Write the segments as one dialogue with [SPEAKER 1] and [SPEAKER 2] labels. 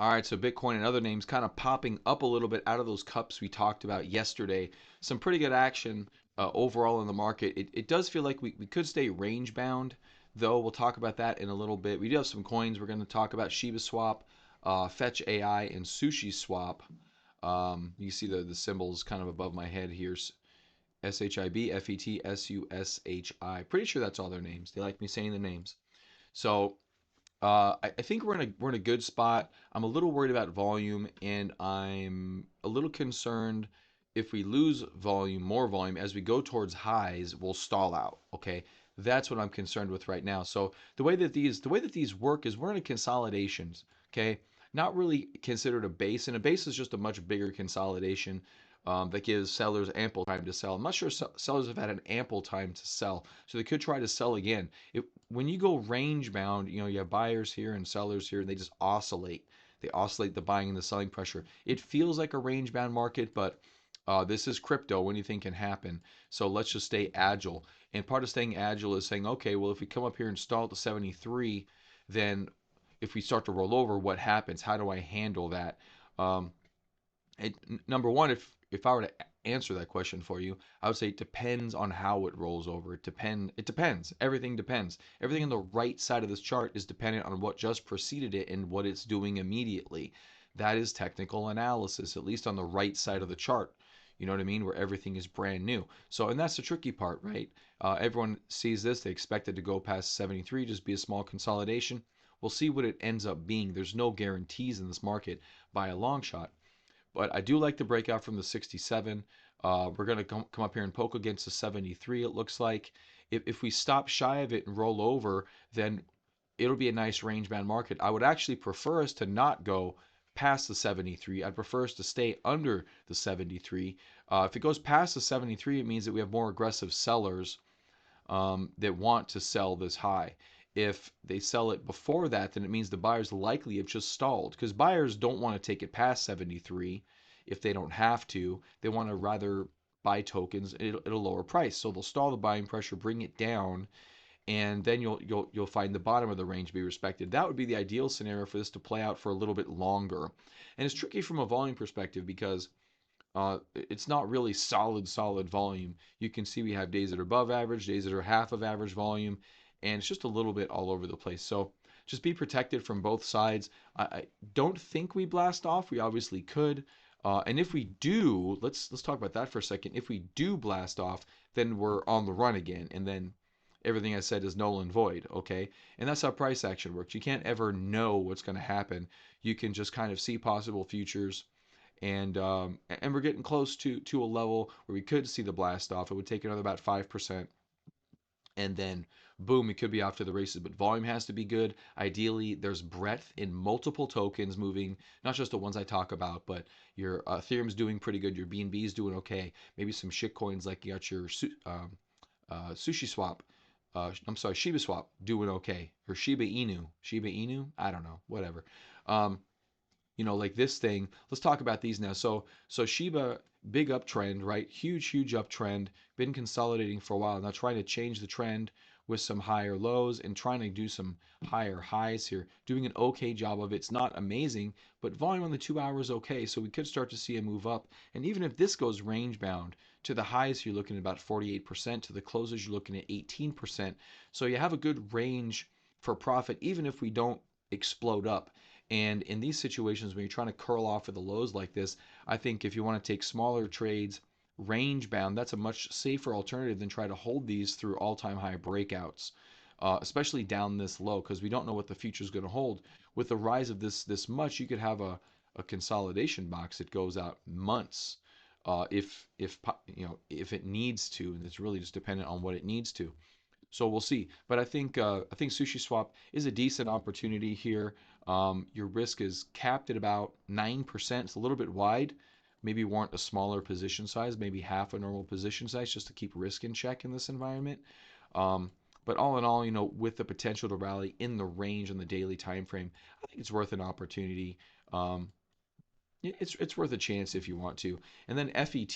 [SPEAKER 1] All right, so Bitcoin and other names kind of popping up a little bit out of those cups we talked about yesterday. Some pretty good action overall in the market. It does feel like we could stay range bound, though. We'll talk about that in a little bit. We do have some coins we're going to talk about: Shiba Swap, Fetch AI, and Sushiswap. You see the symbols kind of above my head here. SHIB, FET, SUSHI. Pretty sure that's all their names. They like me saying the names. So I think we're in a good spot. I'm a little worried about volume, and I'm a little concerned if we lose volume, more volume as we go towards highs, we'll stall out. Okay, that's what I'm concerned with right now. So the way that these work is we're in a consolidations. Okay, not really considered a base, and a base is just a much bigger consolidation. That gives sellers ample time to sell. I'm not sure sellers have had an ample time to sell, so they could try to sell again. When you go range bound, you have buyers here and sellers here, and they just oscillate. They oscillate the buying and the selling pressure. It feels like a range bound market, but this is crypto. Anything can happen. So let's just stay agile. And part of staying agile is saying, okay, well, if we come up here and stall at the 73, then if we start to roll over, what happens? How do I handle that? Um, it, Number one, if I were to answer that question for you, I would say it depends on how it rolls over. It depends. Everything depends. Everything on the right side of this chart is dependent on what just preceded it and what it's doing immediately. That is technical analysis, at least on the right side of the chart. You know what I mean? Where everything is brand new. So, and that's the tricky part, right? Everyone sees this. They expect it to go past 73, just be a small consolidation. We'll see what it ends up being. There's no guarantees in this market by a long shot. But I do like the breakout from the 67. We're going to come up here and poke against the 73, it looks like. If we stop shy of it and roll over, then it'll be a nice range bound market. I would actually prefer us to not go past the 73. I'd prefer us to stay under the 73. If it goes past the 73, it means that we have more aggressive sellers that want to sell this high. If they sell it before that, then it means the buyers likely have just stalled because buyers don't want to take it past 73 if they don't have to. They want to rather buy tokens at a lower price. So they'll stall the buying pressure, bring it down, and then you'll find the bottom of the range be respected. That would be the ideal scenario for this to play out for a little bit longer. And it's tricky from a volume perspective because it's not really solid volume. You can see we have days that are above average, days that are half of average volume, and it's just a little bit all over the place. So just be protected from both sides. I don't think we blast off. We obviously could. And if we do, let's talk about that for a second. If we do blast off, then we're on the run again, and then everything I said is null and void. Okay, and that's how price action works. You can't ever know what's going to happen. You can just kind of see possible futures, and we're getting close to a level where we could see the blast off. It would take another about 5%, and then boom, it could be off to the races. But volume has to be good. Ideally, there's breadth in multiple tokens moving, not just the ones I talk about, but your Ethereum's doing pretty good. Your BNB is doing okay. Maybe some shit coins like you got your Sushi Swap. I'm sorry, Shiba Swap doing okay, or Shiba Inu. Shiba Inu? I don't know. Whatever. Um, like this thing. Let's talk about these now. So Shiba, big uptrend, right? Huge uptrend. Been consolidating for a while. Now trying to change the trend with some higher lows and trying to do some higher highs here. Doing an okay job of it. It's not amazing, but volume on the 2 hour is okay. So we could start to see a move up. And even if this goes range bound, to the highs you're looking at about 48%, to the closes you're looking at 18%. So you have a good range for profit even if we don't explode up. And in these situations, when you're trying to curl off of the lows like this, I think if you want to take smaller trades, range bound, that's a much safer alternative than try to hold these through all-time high breakouts, especially down this low, because we don't know what the future is going to hold. With the rise of this much, you could have a consolidation box that goes out months, if it needs to, and it's really just dependent on what it needs to. So we'll see. But I think Sushi Swap is a decent opportunity here. Your risk is capped at about 9%. It's a little bit wide. Maybe warrant a smaller position size, maybe half a normal position size, just to keep risk in check in this environment. Um, but all in all, with the potential to rally in the range on the daily time frame, I think it's worth an opportunity. Um, it's worth a chance if you want to. And then FET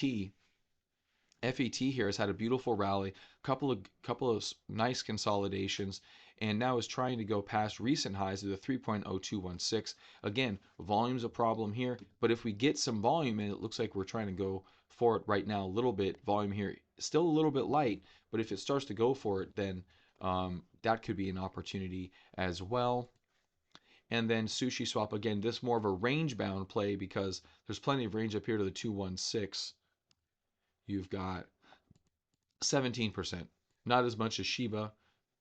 [SPEAKER 1] here has had a beautiful rally, couple of nice consolidations, and now is trying to go past recent highs of the 3.0216. Again, volume's a problem here, but if we get some volume, and it looks like we're trying to go for it right now a little bit, volume here still a little bit light, but if it starts to go for it, then that could be an opportunity as well. And then Sushiswap, again, this more of a range bound play because there's plenty of range up here to the 216. You've got 17%. Not as much as Shiba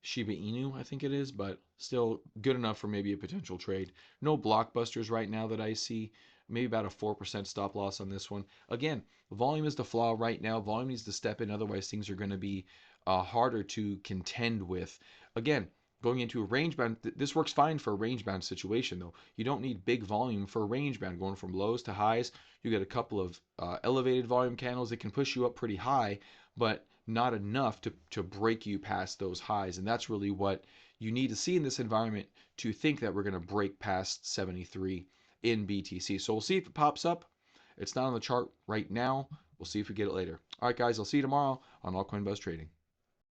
[SPEAKER 1] Inu, I think it is, but still good enough for maybe a potential trade. No blockbusters right now that I see. Maybe about a 4% stop loss on this one. Again, volume is the flaw right now. Volume needs to step in, otherwise things are going to be harder to contend with. Again, going into a range bound, this works fine for a range bound situation though. You don't need big volume for a range bound. Going from lows to highs, you get a couple of elevated volume candles that can push you up pretty high, but not enough to break you past those highs. And that's really what you need to see in this environment to think that we're going to break past 73 in BTC. So we'll see if it pops up. It's not on the chart right now. We'll see if we get it later. All right, guys, I'll see you tomorrow on Altcoin Buzz Trading.